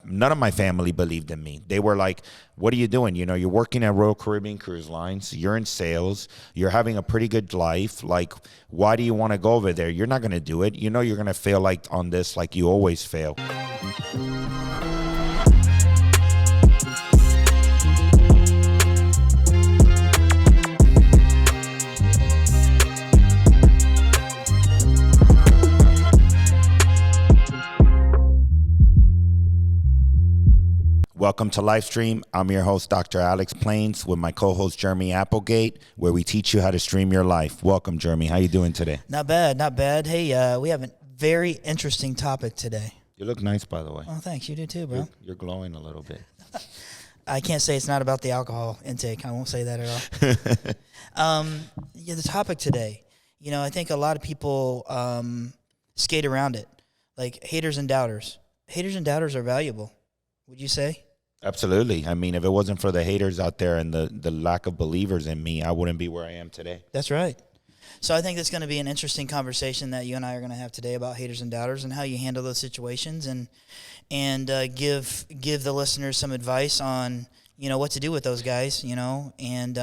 none of my family believed in me. They were like, what are you doing? You know, you're working at Royal Caribbean Cruise Lines. You're in sales. You're having a pretty good life. Like, why do you want to go over there? You're not going to do it. You know, you're going to fail like on this, like you always fail. Welcome to Livestream. I'm your host, Dr. Alex Plains, with my co-host, Jeremy Applegate, where we teach you how to stream your life. Welcome, Jeremy. How you doing today? Not bad, not bad. Hey, we have a very interesting topic today. You look nice, by the way. Oh, thanks. You do too, bro. You're glowing a little bit. I can't say it's not about the alcohol intake. I won't say that at all. The topic today, you know, I think a lot of people skate around it, like haters and doubters. Haters and doubters are valuable, would you say? Absolutely. I mean, if it wasn't for the haters out there and the lack of believers in me, I wouldn't be where I am today. That's right. So I think that's going to be an interesting conversation that you and I are going to have today about haters and doubters and how you handle those situations and give the listeners some advice on, you know, what to do with those guys, you know, and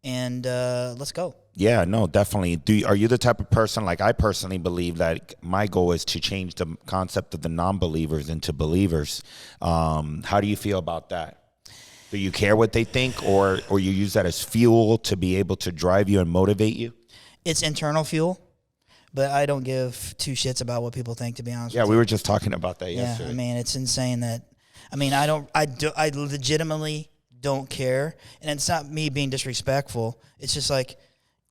let's go. Yeah, no, definitely. Are you the type of person, like I personally believe that my goal is to change the concept of the non-believers into believers. How do you feel about that? Do you care what they think, or you use that as fuel to be able to drive you and motivate you? It's internal fuel, but I don't give two shits about what people think, to be honest with you. Yeah, we were just talking about that yesterday. Yeah, I mean, it's insane that, I mean, I legitimately don't care, and it's not me being disrespectful. It's just like,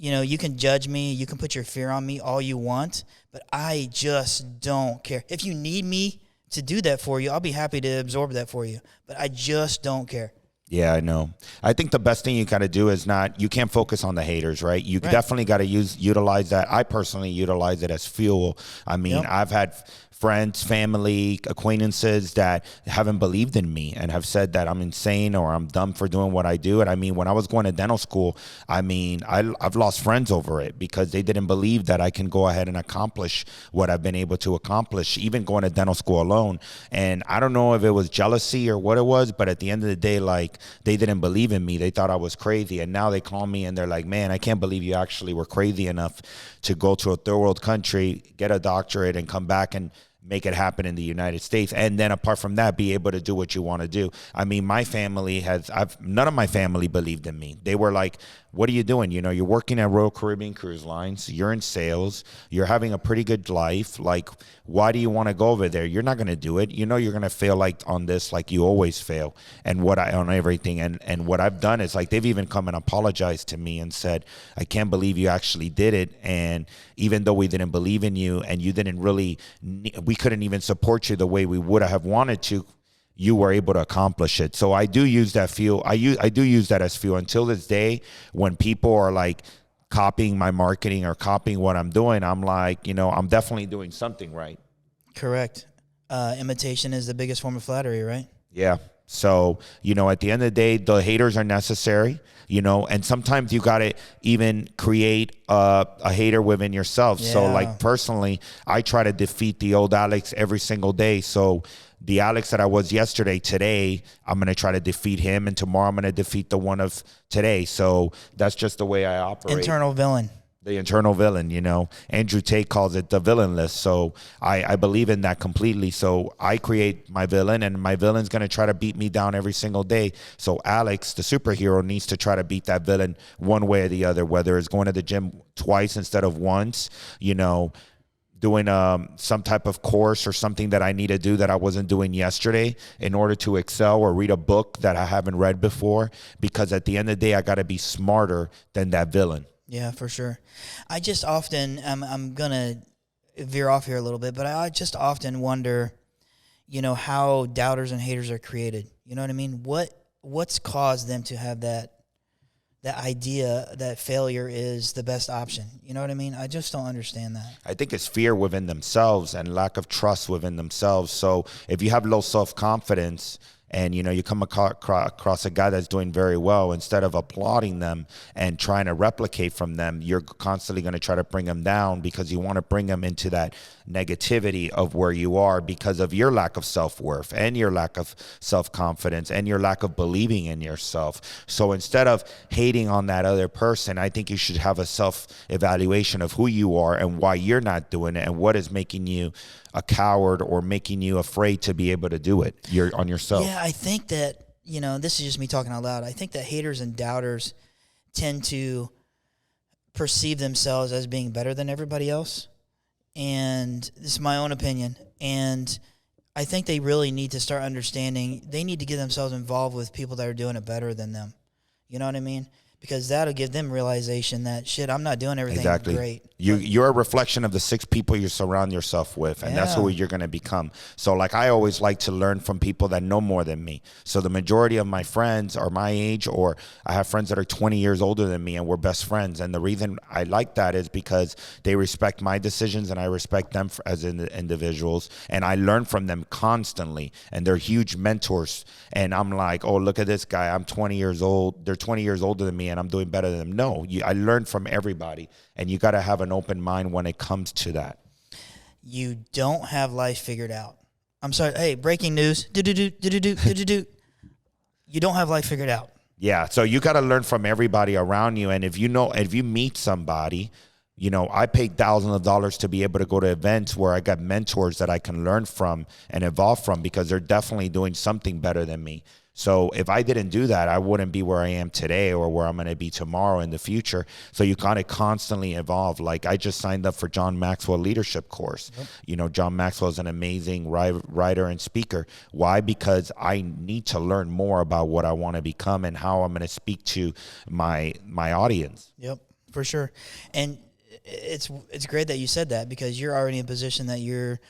you know, you can judge me, you can put your fear on me all you want, but I just don't care. If you need me to do that for you, I'll be happy to absorb that for you, but I just don't care. Yeah, I know. I think the best thing you got to do is you can't focus on the haters, right? You definitely got to utilize that. I personally utilize it as fuel. I mean, I've had friends, family, acquaintances that haven't believed in me and have said that I'm insane or I'm dumb for doing what I do. And I mean, when I was going to dental school, I mean, I've lost friends over it because they didn't believe that I can go ahead and accomplish what I've been able to accomplish, even going to dental school alone. And I don't know if it was jealousy or what it was, but at the end of the day, like, they didn't believe in me. They thought I was crazy. And now they call me and they're like, man, I can't believe you actually were crazy enough to go to a third world country, get a doctorate, and come back and make it happen in the United States. And then apart from that, be able to do what you want to do. I mean, my family none of my family believed in me. They were like, what are you doing? You know, you're working at Royal Caribbean Cruise Lines. You're in sales. You're having a pretty good life. Like, why do you want to go over there? You're not going to do it. You know, you're going to fail like on this, like you always fail. And on everything. And what I've done is, like, they've even come and apologized to me and said, I can't believe you actually did it. And even though we didn't believe in you and you didn't really, we couldn't even support you the way we would have wanted to, you were able to accomplish it. So I do use that fuel. I do use that as fuel until this day. When people are like copying my marketing or copying what I'm doing, I'm like, you know, I'm definitely doing something right. Correct. Imitation is the biggest form of flattery, right? Yeah. So, you know, at the end of the day, the haters are necessary, you know, and sometimes you got to even create a hater within yourself. Yeah. So, like, personally, I try to defeat the old Alex every single day. So the Alex that I was yesterday, today, I'm going to try to defeat him. And tomorrow I'm going to defeat the one of today. So that's just the way I operate. Internal villain. The internal villain, you know. Andrew Tate calls it the villain list. So I believe in that completely. So I create my villain, and my villain's going to try to beat me down every single day. So Alex, the superhero, needs to try to beat that villain one way or the other, whether it's going to the gym twice instead of once, you know, doing some type of course or something that I need to do that I wasn't doing yesterday in order to excel, or read a book that I haven't read before, because at the end of the day, I got to be smarter than that villain. Yeah, for sure. I just often, I'm going to veer off here a little bit, but I just often wonder, you know, how doubters and haters are created. You know what I mean? What's caused them to have that idea that failure is the best option? You know what I mean? I just don't understand that. I think it's fear within themselves and lack of trust within themselves. So if you have low self-confidence and you come across a guy that's doing very well, instead of applauding them and trying to replicate from them, you're constantly going to try to bring them down, because you want to bring them into that negativity of where you are, because of your lack of self-worth and your lack of self-confidence and your lack of believing in yourself. So instead of hating on that other person, I think you should have a self-evaluation of who you are and why you're not doing it, and what is making you a coward or making you afraid to be able to do it. You're on yourself. Yeah, I think that, this is just me talking out loud. I think that haters and doubters tend to perceive themselves as being better than everybody else. And this is my own opinion. And I think they really need to start understanding they need to get themselves involved with people that are doing it better than them. You know what I mean? Because that'll give them realization that, shit, I'm not doing everything great. You're a reflection of the 6 people you surround yourself with, and that's who you're going to become. So, like, I always like to learn from people that know more than me. So the majority of my friends are my age, or I have friends that are 20 years older than me, and we're best friends. And the reason I like that is because they respect my decisions, and I respect them as individuals, and I learn from them constantly, and they're huge mentors. And I'm like, oh, look at this guy. I'm 20 years old. They're 20 years older than me, and I'm doing better than them. No, I learn from everybody, and you got to have an open mind when it comes to that. You don't have life figured out. I'm sorry. Hey, breaking news. You don't have life figured out. Yeah, so you got to learn from everybody around you, and if you meet somebody, I paid thousands of dollars to be able to go to events where I got mentors that I can learn from and evolve from, because they're definitely doing something better than me. So if I didn't do that, I wouldn't be where I am today or where I'm going to be tomorrow in the future. So you kind of constantly evolve. Like, I just signed up for John Maxwell Leadership Course. Yep. John Maxwell is an amazing writer and speaker. Why? Because I need to learn more about what I want to become and how I'm going to speak to my audience. Yep, for sure. And it's great that you said that, because you're already in a position that you're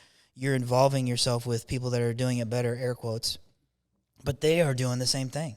involving yourself with people that are doing it better, air quotes. But they are doing the same thing.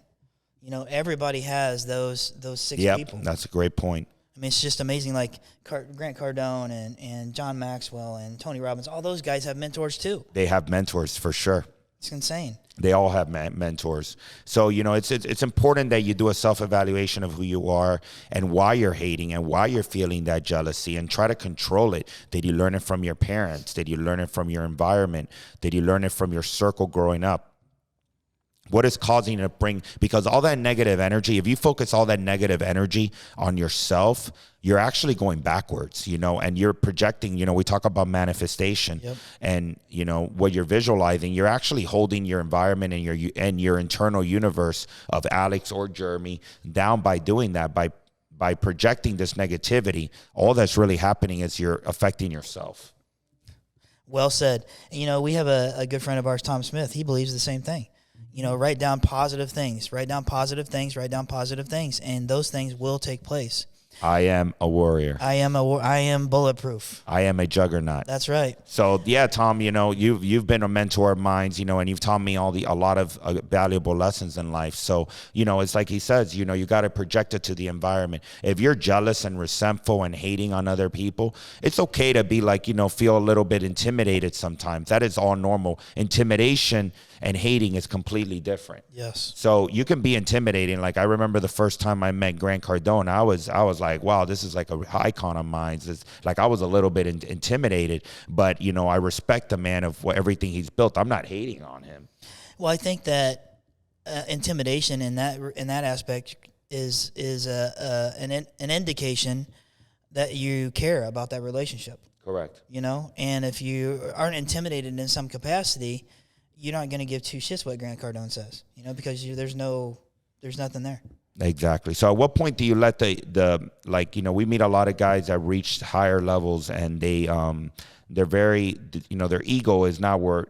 Everybody has those 6 people. That's a great point. I mean, it's just amazing. Like Grant Cardone and John Maxwell and Tony Robbins, all those guys have mentors too. They have mentors for sure. It's insane. They all have mentors. So, it's important that you do a self-evaluation of who you are and why you're hating and why you're feeling that jealousy, and try to control it. Did you learn it from your parents? Did you learn it from your environment? Did you learn it from your circle growing up? What is causing you to bring, because all that negative energy, if you focus all that negative energy on yourself, you're actually going backwards, and you're projecting, we talk about manifestation. Yep. And, what you're visualizing, you're actually holding your environment and your internal universe of Alex or Jeremy down by doing that, by projecting this negativity. All that's really happening is you're affecting yourself. Well said. We have a good friend of ours, Tom Smith. He believes the same thing. Write down positive things, write down positive things, and those things will take place. I am a warrior. I am bulletproof. I am a juggernaut. That's right. So yeah, Tom, you've been a mentor of mine, and you've taught me a lot of valuable lessons in life. So, it's like he says, you got to project it to the environment. If you're jealous and resentful and hating on other people, it's okay to be like, feel a little bit intimidated sometimes. That is all normal. Intimidation and hating is completely different. Yes. So you can be intimidating. Like, I remember the first time I met Grant Cardone, I was like, wow, this is like an icon of mine. It's like, I was a little bit intimidated, but I respect the man of everything he's built. I'm not hating on him. Well, I think that intimidation in that aspect is an indication that you care about that relationship. Correct. And if you aren't intimidated in some capacity, you're not going to give two shits what Grant Cardone says, because there's nothing there. Exactly. So at what point do you let we meet a lot of guys that reached higher levels, and they're very, their ego is not where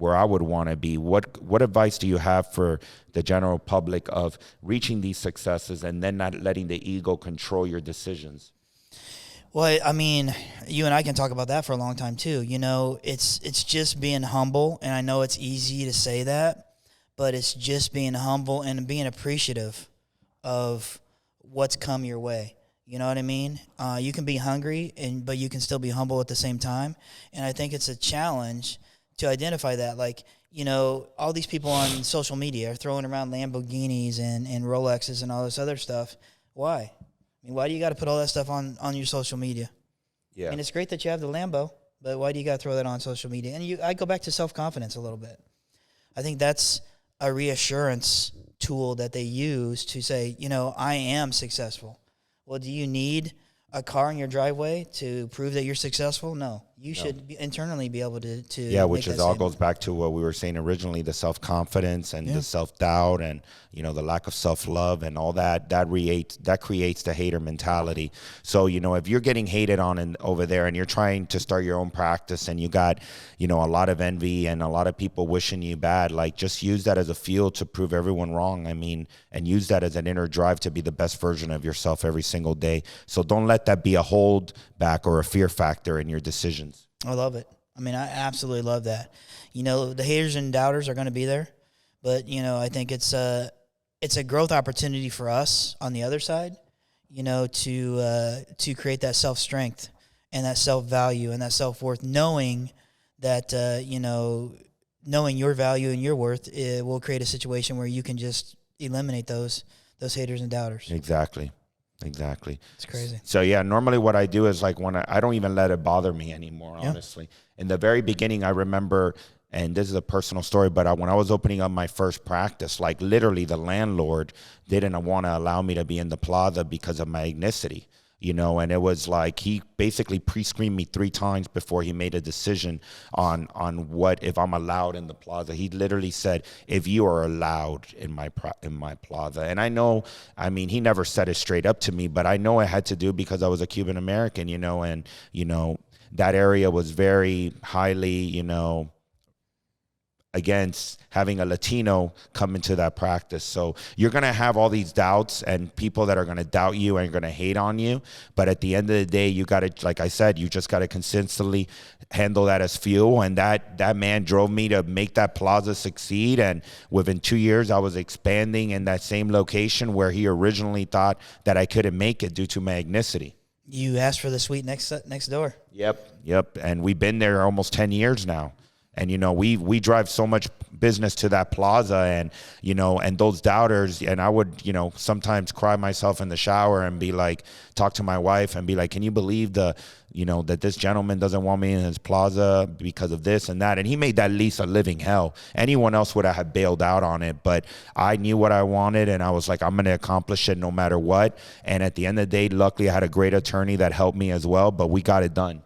I would want to be. What advice do you have for the general public of reaching these successes and then not letting the ego control your decisions? Well, I mean, you and I can talk about that for a long time too. It's just being humble, and I know it's easy to say that, but it's just being humble and being appreciative of what's come your way. You know what I mean? You can be hungry, but you can still be humble at the same time. And I think it's a challenge to identify that. Like, you know, all these people on social media are throwing around Lamborghinis and Rolexes and all this other stuff. Why? I mean, why do you got to put all that stuff on your social media? Yeah. I mean, it's great that you have the Lambo, but why do you got to throw that on social media? And I go back to self-confidence a little bit. I think that's a reassurance tool that they use to say, you know, I am successful. Well, do you need a car in your driveway to prove that you're successful? No. You should internally be able to yeah, which make is that all statement. goes back to what we were saying originally, the self-confidence and the self-doubt and, you know, the lack of self-love and all that creates the hater mentality. So, you know, if you're getting hated on and over there and you're trying to start your own practice and you got, you know, a lot of envy and a lot of people wishing you bad, like just use that as a fuel to prove everyone wrong. I mean, and use that as an inner drive to be the best version of yourself every single day. So don't let that be a hold back or a fear factor in your decisions. I love it. I mean, I absolutely love that. You know, the haters and doubters are going to be there, but you know, I think it's a growth opportunity for us on the other side. You know, to create that self-strength and that self-value and that self-worth, knowing that you know, knowing your value and your worth, it will create a situation where you can just eliminate those haters and doubters. Exactly. It's crazy. So yeah, normally what I do is like when I don't even let it bother me anymore, honestly. In the very beginning, I remember, and this is a personal story, but when I was opening up my first practice, like literally the landlord didn't want to allow me to be in the plaza because of my ethnicity. You know, and it was like he basically pre-screened me 3 times before he made a decision on what, if I'm allowed in the plaza. He literally said, if you are allowed in my plaza. And I know, I mean, he never said it straight up to me, but I know it had to do because I was a Cuban American, you know, and, you know, that area was very highly, you know, against having a Latino come into that practice. So you're going to have all these doubts and people that are going to doubt you and going to hate on you. But at the end of the day, you got to, like I said, you just got to consistently handle that as fuel. And that man drove me to make that plaza succeed. And within 2 years, I was expanding in that same location where he originally thought that I couldn't make it due to my ethnicity. You asked for the suite next door. Yep. And we've been there almost 10 years now. And, you know, we drive so much business to that plaza and, you know, and those doubters, and I would, you know, sometimes cry myself in the shower and be like, talk to my wife and be like, can you believe that this gentleman doesn't want me in his plaza because of this and that? And he made that lease a living hell. Anyone else would have bailed out on it, but I knew what I wanted and I was like, I'm going to accomplish it no matter what. And at the end of the day, luckily I had a great attorney that helped me as well, but we got it done.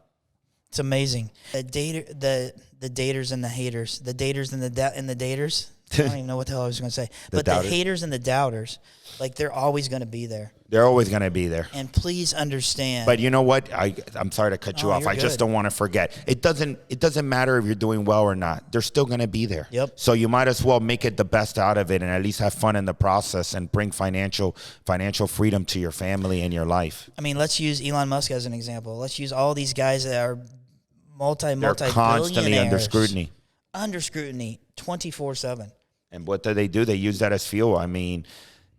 It's amazing. The daters and the haters, the daters and the daters. I don't even know what the hell I was going to say. But the haters and the doubters, like they're always going to be there. They're always going to be there. And please understand. But you know what? I'm sorry to cut you off. I just don't want to forget. It doesn't matter if you're doing well or not. They're still going to be there. Yep. So you might as well make it the best out of it and at least have fun in the process and bring financial freedom to your family and your life. I mean, let's use Elon Musk as an example. Let's use all these guys that are They're constantly under scrutiny. Under scrutiny 24/7. And what do? They use that as fuel. I mean,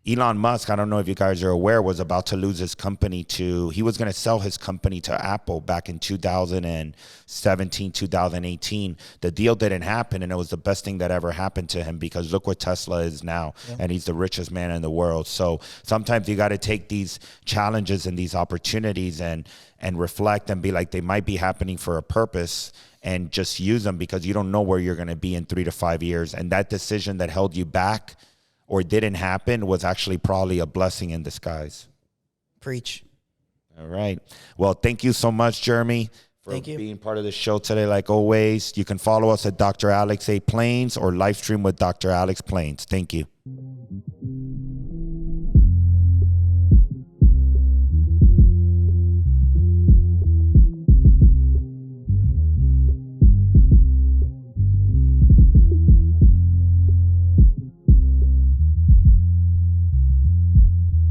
Elon Musk, I don't know if you guys are aware, was about to lose his company he was going to sell his company to Apple back in 2017, 2018. The deal didn't happen, and it was the best thing that ever happened to him because look what Tesla is now, and he's the richest man in the world. So sometimes you got to take these challenges and these opportunities and reflect and be like, they might be happening for a purpose, and just use them because you don't know where you're going to be in 3 to 5 years. And that decision that held you back or didn't happen was actually probably a blessing in disguise. Preach. All right. Well, thank you so much, Jeremy, for being part of the show today. Like always, you can follow us at Dr. Alex A. Plains or live stream with Dr. Alex Plains. Thank you.